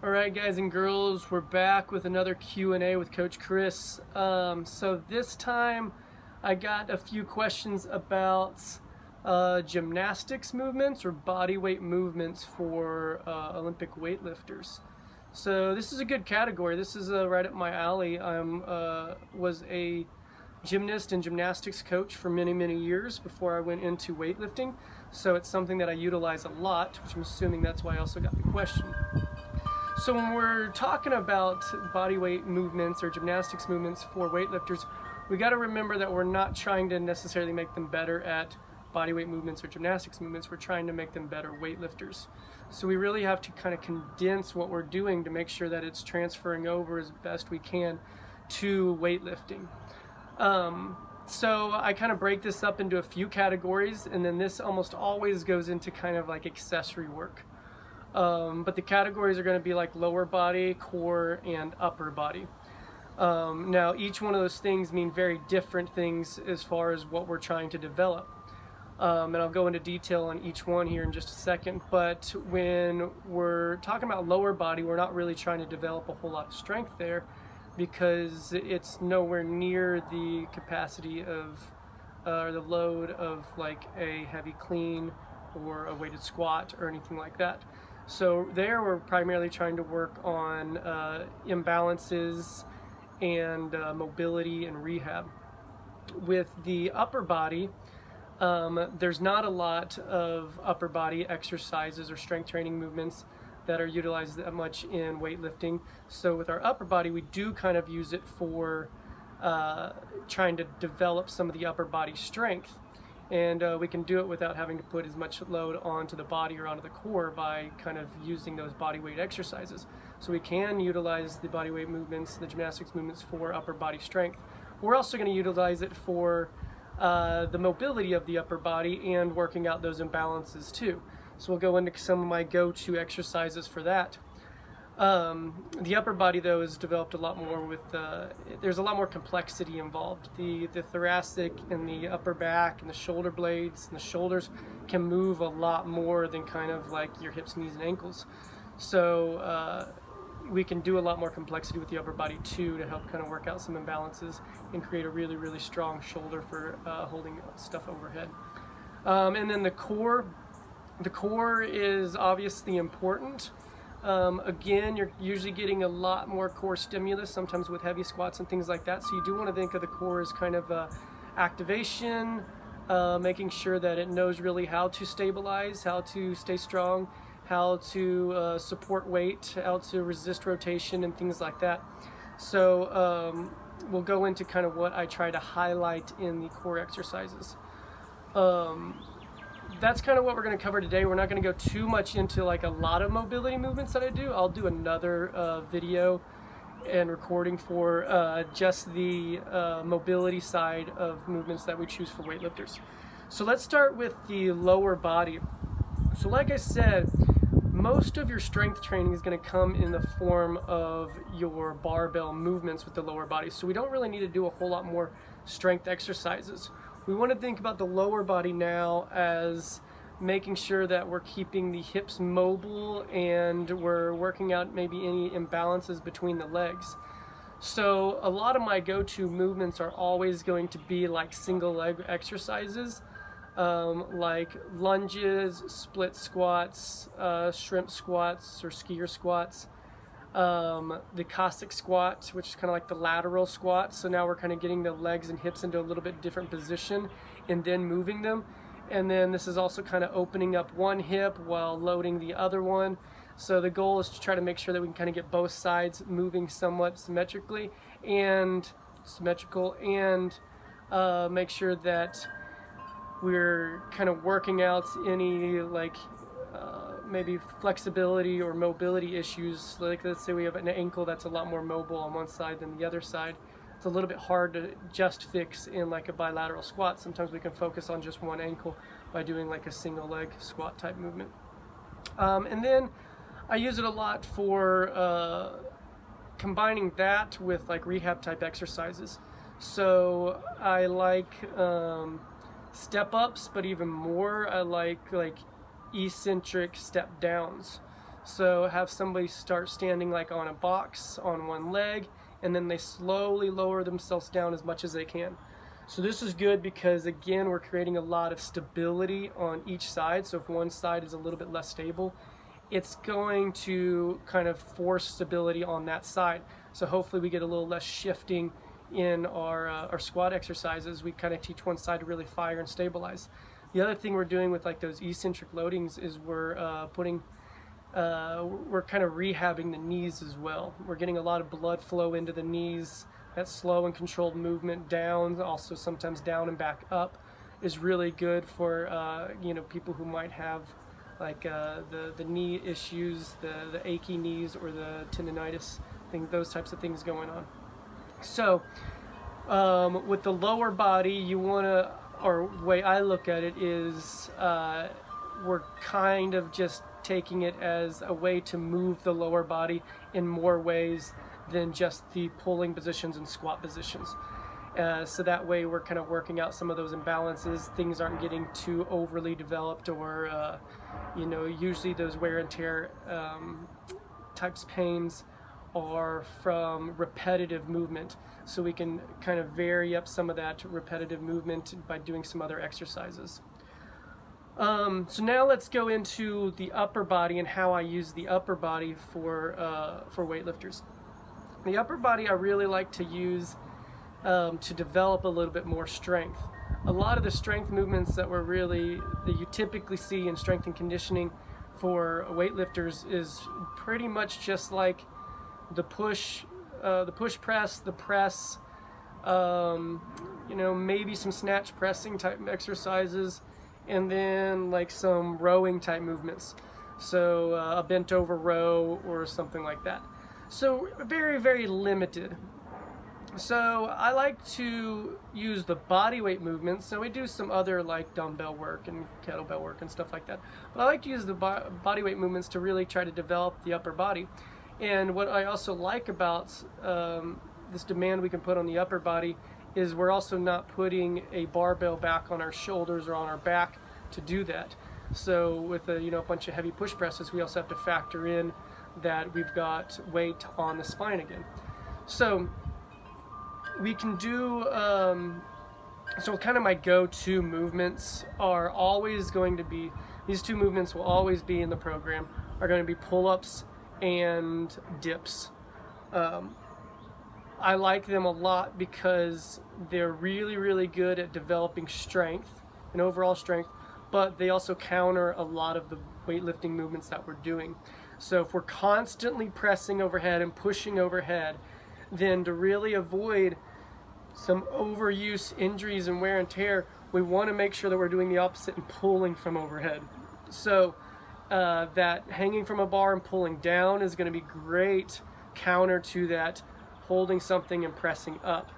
All right, guys and girls, we're back with another Q&A with Coach Chris. So this time I got a few questions about gymnastics movements or body weight movements for Olympic weightlifters. So this is a good category. This is right up my alley. I was a gymnast and gymnastics coach for many years before I went into weightlifting. So it's something that I utilize a lot, which I'm assuming that's why I also got the question. So when we're talking about body weight movements or gymnastics movements for weightlifters, we got to remember that we're not trying to necessarily make them better at body weight movements or gymnastics movements. We're trying to make them better weightlifters. So we really have to kind of condense what we're doing to make sure that it's transferring over as best we can to weightlifting. So I kind of break this up into a few categories, and then this almost always goes into kind of like accessory work. But the categories are going to be like lower body, core, and upper body. Now each one of those things mean very different things as far as what we're trying to develop. And I'll go into detail on each one here in just a second. But when we're talking about lower body, we're not really trying to develop a whole lot of strength there because it's nowhere near the capacity of or the load of like a heavy clean or a weighted squat or anything like that. So there we're primarily trying to work on imbalances and mobility and rehab. With the upper body, there's not a lot of upper body exercises or strength training movements that are utilized that much in weightlifting. So with our upper body, we do kind of use it for trying to develop some of the upper body strength. And we can do it without having to put as much load onto the body or onto the core by kind of using those body weight exercises. So we can utilize the body weight movements, the gymnastics movements for upper body strength. We're also going to utilize it for the mobility of the upper body and working out those imbalances too. So we'll go into some of my go-to exercises for that. The upper body though is developed a lot more with, there's a lot more complexity involved. The thoracic and the upper back and the shoulder blades and the shoulders can move a lot more than kind of like your hips, knees, and ankles. So we can do a lot more complexity with the upper body too to help kind of work out some imbalances and create a really strong shoulder for holding stuff overhead. And then the core is obviously important. Again, you're usually getting a lot more core stimulus, sometimes with heavy squats and things like that. So you do want to think of the core as kind of activation, making sure that it knows really how to stabilize, how to stay strong, how to support weight, how to resist rotation and things like that. So we'll go into kind of what I try to highlight in the core exercises. That's kind of what we're going to cover today. We're not going to go too much into like a lot of mobility movements that I do. I'll do another video and recording for just the mobility side of movements that we choose for weightlifters. So let's start with the lower body. So like I said, most of your strength training is going to come in the form of your barbell movements with the lower body. So we don't really need to do a whole lot more strength exercises. We want to think about the lower body now as making sure that we're keeping the hips mobile and we're working out maybe any imbalances between the legs. So a lot of my go-to movements are always going to be like single leg exercises, like lunges, split squats, shrimp squats or skier squats. The Cossack squat, which is kind of like the lateral squat. So now we're kind of getting the legs and hips into a little bit different position and then moving them. And then this is also kind of opening up one hip while loading the other one. So the goal is to try to make sure that we can kind of get both sides moving somewhat symmetrical and make sure that we're kind of working out any like maybe flexibility or mobility issues. Like let's say we have an ankle that's a lot more mobile on one side than the other side. It's a little bit hard to just fix in like a bilateral squat. Sometimes we can focus on just one ankle by doing like a single leg squat type movement. And then I use it a lot for combining that with like rehab type exercises. So I like step ups, but even more I like eccentric step downs. So have somebody start standing like on a box on one leg, and then they slowly lower themselves down as much as they can. So this is good because, again, we're creating a lot of stability on each side. So if one side is a little bit less stable, it's going to kind of force stability on that side. So hopefully we get a little less shifting in our squat exercises. We kind of teach one side to really fire and stabilize. The other thing we're doing with like those eccentric loadings is we're kind of rehabbing the knees as well. We're getting a lot of blood flow into the knees. That slow and controlled movement down, also sometimes down and back up, is really good for people who might have like the knee issues, the achy knees, or the tendonitis thing, those types of things going on. So with the lower body, you want to, or way I look at it is we're kind of just taking it as a way to move the lower body in more ways than just the pulling positions and squat positions. So that way we're kind of working out some of those imbalances. Things aren't getting too overly developed, or usually those wear and tear types pains are from repetitive movement. So we can kind of vary up some of that repetitive movement by doing some other exercises. So now let's go into the upper body and how I use the upper body for weightlifters. The upper body I really like to use to develop a little bit more strength. A lot of the strength movements that you typically see in strength and conditioning for weightlifters is pretty much just like the push press, the press, maybe some snatch pressing type exercises, and then like some rowing type movements. So a bent over row or something like that. So very, very limited. So I like to use the body weight movements. So we do some other like dumbbell work and kettlebell work and stuff like that. But I like to use the body weight movements to really try to develop the upper body. And what I also like about this demand we can put on the upper body is we're also not putting a barbell back on our shoulders or on our back to do that. So with a bunch of heavy push presses, we also have to factor in that we've got weight on the spine again. So we can do, so kind of my go-to movements are always going to be, these two movements will always be in the program, are going to be pull-ups and dips. I like them a lot because they're really, really good at developing strength and overall strength, but they also counter a lot of the weightlifting movements that we're doing. So if we're constantly pressing overhead and pushing overhead, then to really avoid some overuse injuries and wear and tear, we want to make sure that we're doing the opposite and pulling from overhead. So that hanging from a bar and pulling down is going to be great counter to that holding something and pressing up.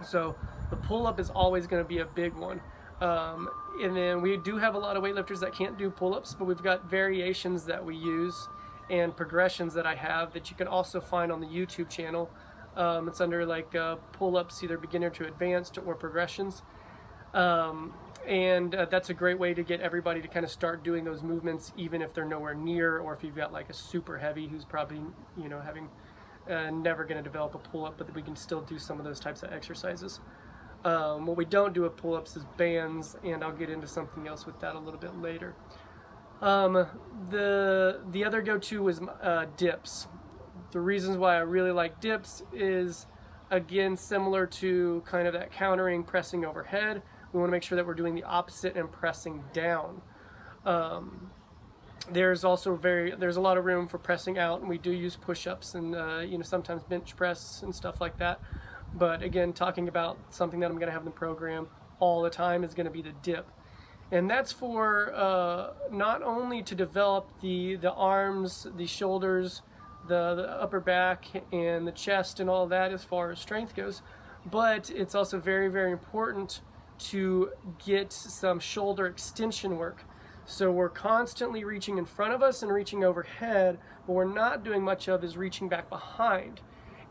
So the pull-up is always going to be a big one. And then we do have a lot of weightlifters that can't do pull-ups, but we've got variations that we use and progressions that I have that you can also find on the YouTube channel. It's under like pull-ups, either beginner to advanced or progressions. And that's a great way to get everybody to kind of start doing those movements, even if they're nowhere near, or if you've got like a super heavy who's probably, having never going to develop a pull-up, but we can still do some of those types of exercises. What we don't do with pull-ups is bands, and I'll get into something else with that a little bit later. The other go-to is dips. The reasons why I really like dips is, again, similar to kind of that countering pressing overhead. We want to make sure that we're doing the opposite and pressing down. There's also there's a lot of room for pressing out, and we do use push-ups and sometimes bench press and stuff like that. But again, talking about something that I'm going to have in the program all the time is going to be the dip. And that's for not only to develop the arms, the shoulders, the upper back, and the chest and all that as far as strength goes, but it's also very, very important to get some shoulder extension work. So we're constantly reaching in front of us and reaching overhead, but we're not doing much of is reaching back behind.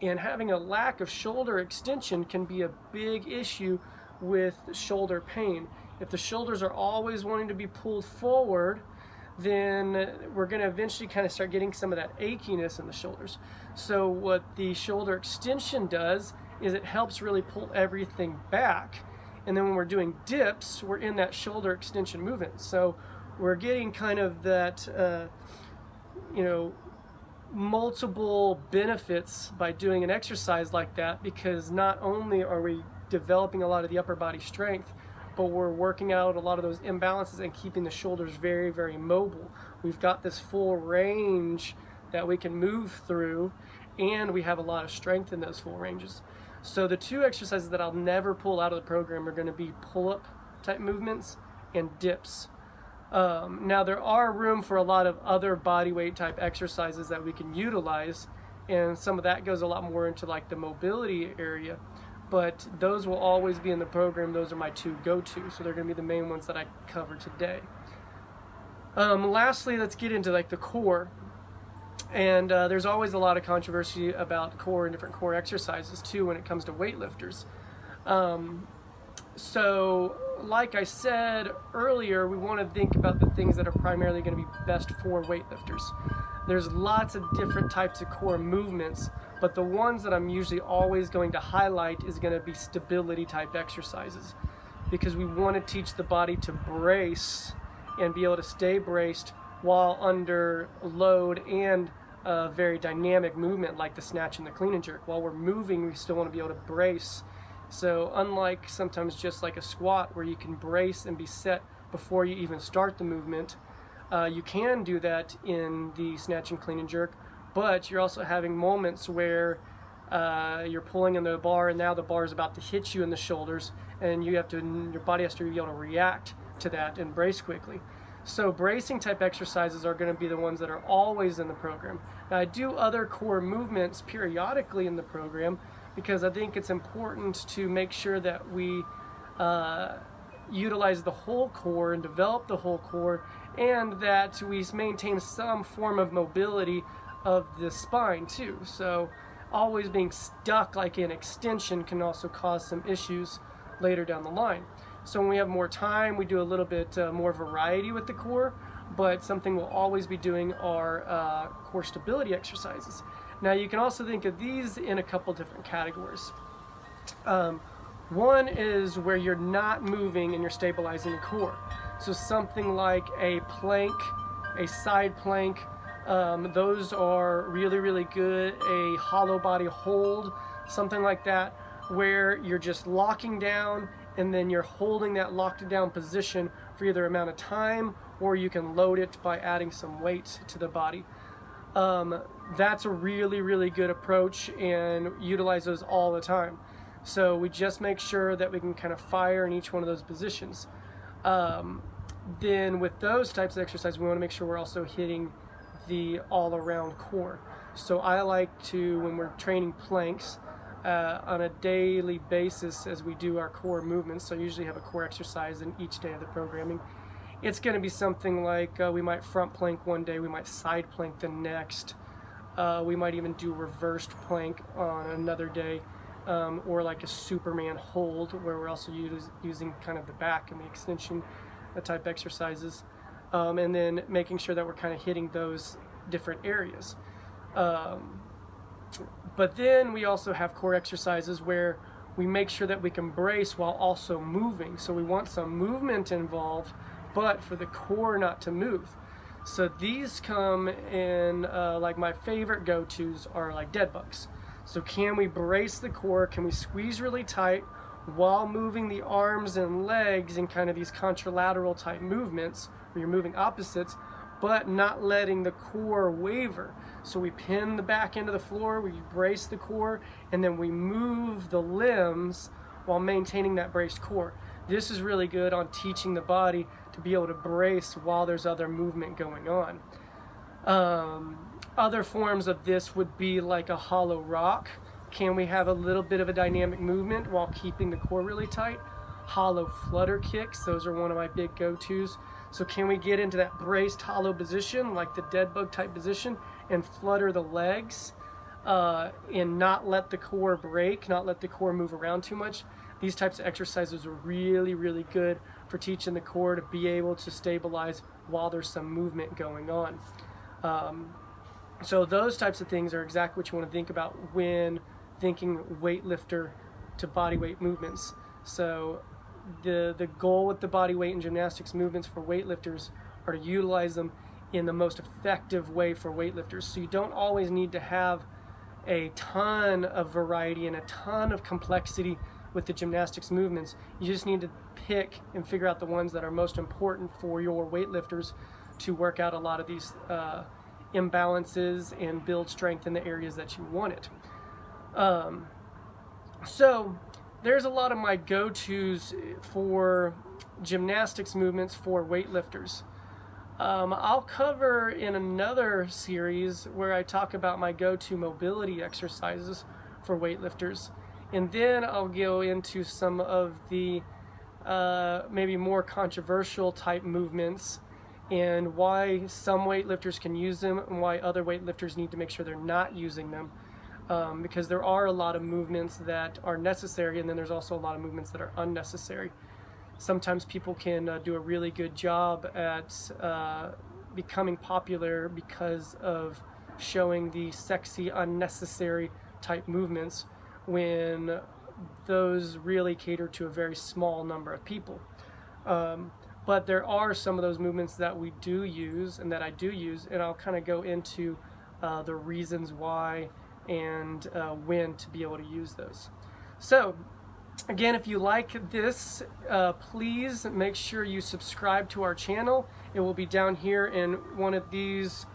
And having a lack of shoulder extension can be a big issue with shoulder pain. If the shoulders are always wanting to be pulled forward, then we're going to eventually kind of start getting some of that achiness in the shoulders. So what the shoulder extension does is it helps really pull everything back. And then when we're doing dips, we're in that shoulder extension movement. So we're getting kind of that, multiple benefits by doing an exercise like that, because not only are we developing a lot of the upper body strength, but we're working out a lot of those imbalances and keeping the shoulders very, very mobile. We've got this full range that we can move through, and we have a lot of strength in those full ranges. So the two exercises that I'll never pull out of the program are going to be pull-up type movements and dips. Now there are room for a lot of other body weight type exercises that we can utilize, and some of that goes a lot more into like the mobility area, but those will always be in the program. Those are my two go-to, so they're going to be the main ones that I cover today. Lastly, let's get into like the core. And there's always a lot of controversy about core and different core exercises too when it comes to weightlifters. So like I said earlier, we want to think about the things that are primarily going to be best for weightlifters. There's lots of different types of core movements, but the ones that I'm usually always going to highlight is going to be stability type exercises, because we want to teach the body to brace and be able to stay braced while under load and very dynamic movement like the snatch and the clean and jerk. While we're moving, we still want to be able to brace. So unlike sometimes just like a squat where you can brace and be set before you even start the movement, you can do that in the snatch and clean and jerk, but you're also having moments where you're pulling on the bar and now the bar is about to hit you in the shoulders, and your body has to be able to react to that and brace quickly. So bracing type exercises are going to be the ones that are always in the program. Now I do other core movements periodically in the program because I think it's important to make sure that we utilize the whole core and develop the whole core, and that we maintain some form of mobility of the spine too. So always being stuck like in extension can also cause some issues later down the line. So when we have more time, we do a little bit more variety with the core, but something we'll always be doing are core stability exercises. Now you can also think of these in a couple different categories. One is where you're not moving and you're stabilizing the core. So something like a plank, a side plank, those are really, really good. A hollow body hold, something like that, where you're just locking down and then you're holding that locked down position for either amount of time, or you can load it by adding some weight to the body. That's a really, really good approach, and utilize those all the time. So we just make sure that we can kind of fire in each one of those positions. Then with those types of exercises, we want to make sure we're also hitting the all-around core. So I like to, when we're training planks, on a daily basis as we do our core movements, so I usually have a core exercise in each day of the programming. It's going to be something like we might front plank one day, we might side plank the next, we might even do reversed plank on another day, or like a Superman hold where we're also using kind of the back and the extension type exercises, and then making sure that we're kind of hitting those different areas. But then we also have core exercises where we make sure that we can brace while also moving. So we want some movement involved, but for the core not to move. So these come in, like my favorite go-tos are like dead bugs. So can we brace the core? Can we squeeze really tight while moving the arms and legs in kind of these contralateral type movements where you're moving opposites, but not letting the core waver? So we pin the back end of the floor, we brace the core, and then we move the limbs while maintaining that braced core. This is really good on teaching the body to be able to brace while there's other movement going on. Other forms of this would be like a hollow rock. Can we have a little bit of a dynamic movement while keeping the core really tight? Hollow flutter kicks, those are one of my big go-tos. So can we get into that braced hollow position, like the dead bug type position, and flutter the legs and not let the core break, not let the core move around too much? these types of exercises are really, really good for teaching the core to be able to stabilize while there's some movement going on. So those types of things are exactly what you want to think about when thinking weightlifter to bodyweight movements. So the goal with the bodyweight and gymnastics movements for weightlifters are to utilize them in the most effective way for weightlifters. So you don't always need to have a ton of variety and a ton of complexity with the gymnastics movements. You just need to pick and figure out the ones that are most important for your weightlifters to work out a lot of these imbalances and build strength in the areas that you want it. So there's a lot of my go-tos for gymnastics movements for weightlifters. I'll cover in another series where I talk about my go-to mobility exercises for weightlifters, and then I'll go into some of the maybe more controversial type movements and why some weightlifters can use them and why other weightlifters need to make sure they're not using them, because there are a lot of movements that are necessary, and then there's also a lot of movements that are unnecessary. Sometimes people can do a really good job at becoming popular because of showing the sexy, unnecessary type movements when those really cater to a very small number of people. But there are some of those movements that we do use and that I do use, and I'll kind of go into the reasons why and when to be able to use those. So again, if you like this, please make sure you subscribe to our channel. It will be down here in one of these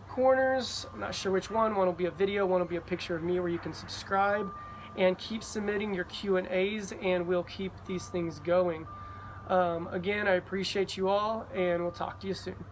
corners. I'm not sure which one. One will be a video, one will be a picture of me where you can subscribe, and keep submitting your Q&As and we'll keep these things going. Again, I appreciate you all, and we'll talk to you soon.